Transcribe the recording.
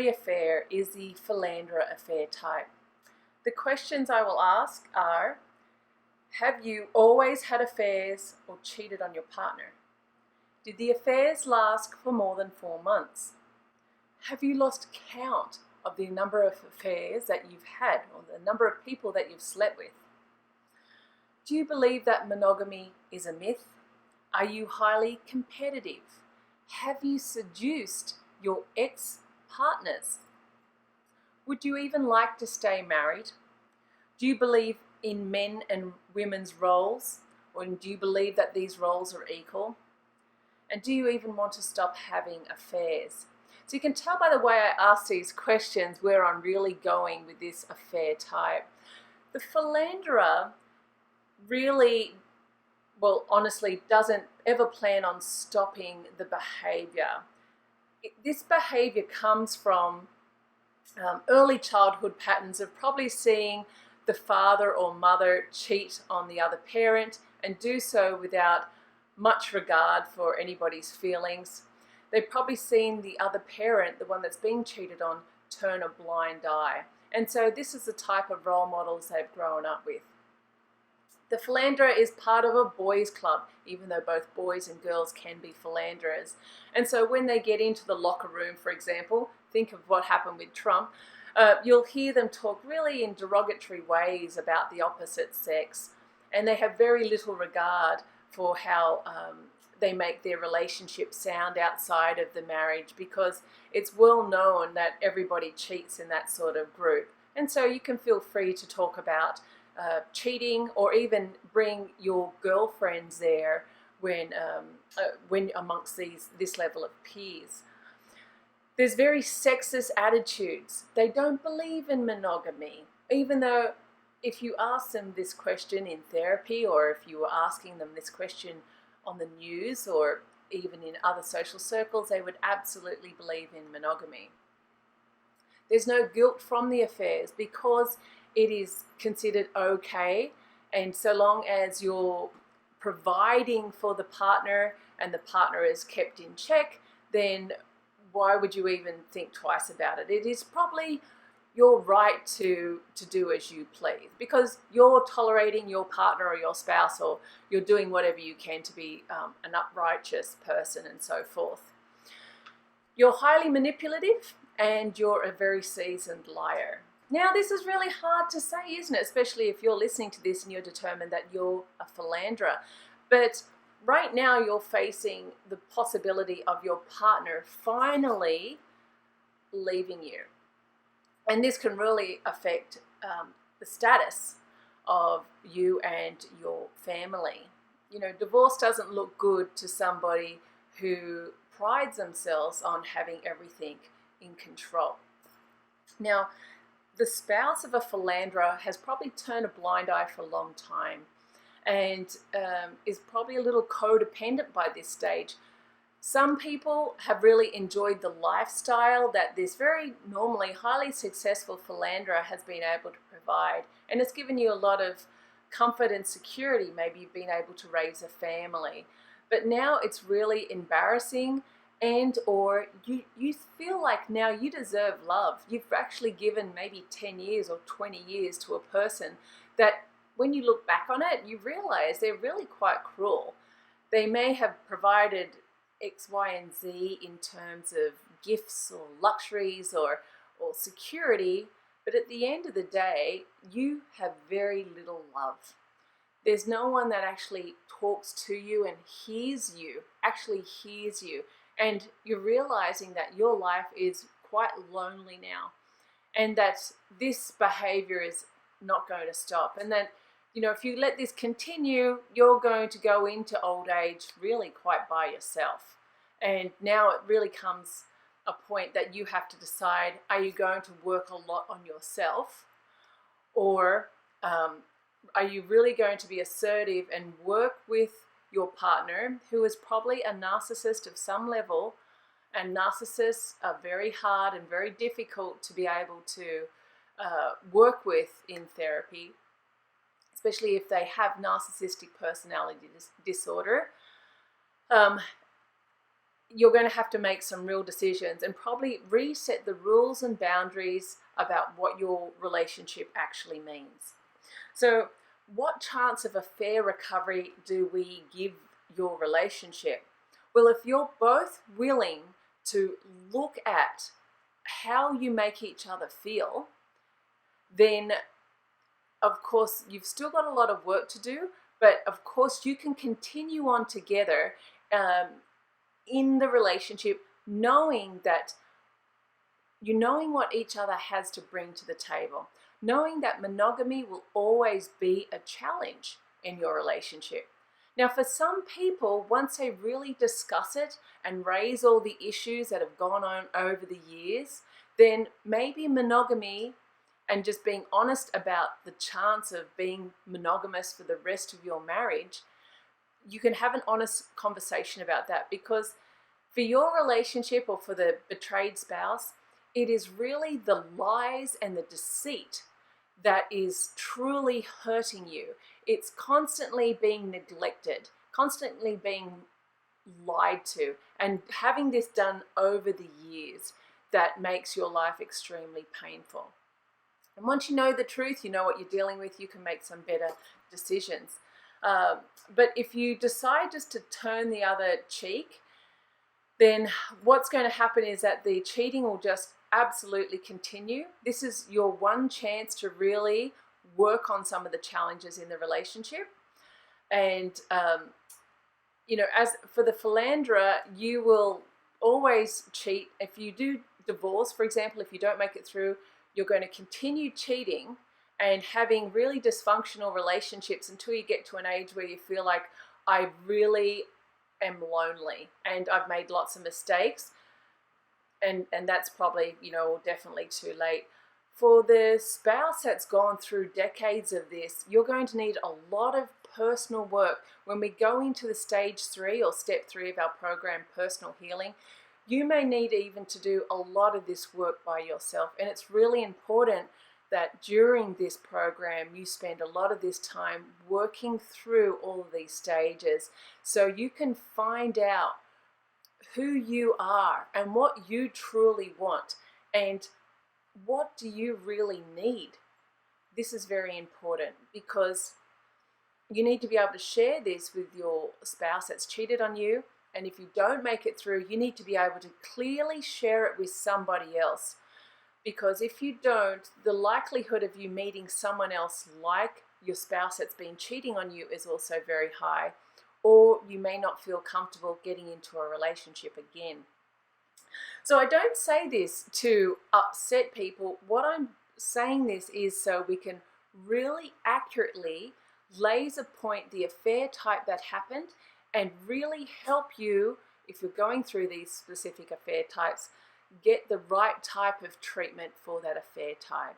every affair is the philanderer affair type. The questions I will ask are, have you always had affairs or cheated on your partner? Did the affairs last for more than 4 months? Have you lost count of the number of affairs that you've had or the number of people that you've slept with? Do you believe that monogamy is a myth? Are you highly competitive? Have you seduced your ex-partners? Would you even like to stay married? Do you believe in men and women's roles? Or do you believe that these roles are equal? And do you even want to stop having affairs? So you can tell by the way I ask these questions where I'm really going with this affair type. The philanderer really, well, honestly, doesn't ever plan on stopping the behavior. This behavior comes from early childhood patterns of probably seeing the father or mother cheat on the other parent and do so without much regard for anybody's feelings. They've probably seen the other parent, the one that's being cheated on, turn a blind eye. And so this is the type of role models they've grown up with. The philanderer is part of a boys' club, even though both boys and girls can be philanderers. And so when they get into the locker room, for example, think of what happened with Trump, you'll hear them talk really in derogatory ways about the opposite sex. And they have very little regard for how they make their relationship sound outside of the marriage, because it's well known that everybody cheats in that sort of group. And so you can feel free to talk about cheating, or even bring your girlfriends there when amongst this level of peers. There's very sexist attitudes. They don't believe in monogamy, even though if you ask them this question in therapy, or if you were asking them this question on the news or even in other social circles, they would absolutely believe in monogamy. There's no guilt from the affairs because it is considered okay, and so long as you're providing for the partner and the partner is kept in check, then why would you even think twice about it? It is probably your right to do as you please, because you're tolerating your partner or your spouse, or you're doing whatever you can to be an uprighteous person and so forth. You're highly manipulative and you're a very seasoned liar. Now, this is really hard to say, isn't it? Especially if you're listening to this and you're determined that you're a philanderer. But right now you're facing the possibility of your partner finally leaving you. And this can really affect the status of you and your family. You know, divorce doesn't look good to somebody who prides themselves on having everything in control. Now, the spouse of a philanderer has probably turned a blind eye for a long time and is probably a little codependent by this stage. Some people have really enjoyed the lifestyle that this very normally highly successful philanderer has been able to provide, and it's given you a lot of comfort and security. Maybe you've been able to raise a family, but now it's really embarrassing, and or you feel like now you deserve love. You've actually given maybe 10 years or 20 years to a person that when you look back on it, you realize they're really quite cruel. They may have provided X, Y, and Z in terms of gifts or luxuries or security, but at the end of the day, you have very little love. There's no one that actually talks to you and actually hears you. And you're realizing that your life is quite lonely now, and that this behavior is not going to stop. And that, you know, if you let this continue, you're going to go into old age really quite by yourself. And now it really comes a point that you have to decide, are you going to work a lot on yourself, or are you really going to be assertive and work with your partner, who is probably a narcissist of some level? And narcissists are very hard and very difficult to be able to work with in therapy, especially if they have narcissistic personality disorder. you're going to have to make some real decisions and probably reset the rules and boundaries about what your relationship actually means. So what chance of a fair recovery do we give your relationship? Well, if you're both willing to look at how you make each other feel, then of course you've still got a lot of work to do, but of course you can continue on together in the relationship, knowing what each other has to bring to the table, knowing that monogamy will always be a challenge in your relationship. Now, for some people, once they really discuss it and raise all the issues that have gone on over the years, then maybe monogamy and just being honest about the chance of being monogamous for the rest of your marriage, you can have an honest conversation about that, because for your relationship or for the betrayed spouse, it is really the lies and the deceit that is truly hurting you. It's constantly being neglected, constantly being lied to, and having this done over the years that makes your life extremely painful. And once you know the truth, you know what you're dealing with, you can make some better decisions. But if you decide just to turn the other cheek, then what's going to happen is that the cheating will just absolutely continue. This is your one chance to really work on some of the challenges in the relationship. And, as for the philanderer, you will always cheat. If you do divorce, for example, if you don't make it through, you're going to continue cheating and having really dysfunctional relationships until you get to an age where you feel like, I really am lonely and I've made lots of mistakes. And that's probably, definitely too late. For the spouse that's gone through decades of this, you're going to need a lot of personal work. When we go into the stage 3 or step 3 of our program, personal healing, you may need even to do a lot of this work by yourself. And it's really important that during this program, you spend a lot of this time working through all of these stages so you can find out who you are and what you truly want and what do you really need. This is very important because you need to be able to share this with your spouse that's cheated on you. And if you don't make it through, you need to be able to clearly share it with somebody else. Because if you don't, the likelihood of you meeting someone else like your spouse that's been cheating on you is also very high. Or you may not feel comfortable getting into a relationship again. So I don't say this to upset people. What I'm saying this is so we can really accurately laser point the affair type that happened and really help you, if you're going through these specific affair types, get the right type of treatment for that affair type.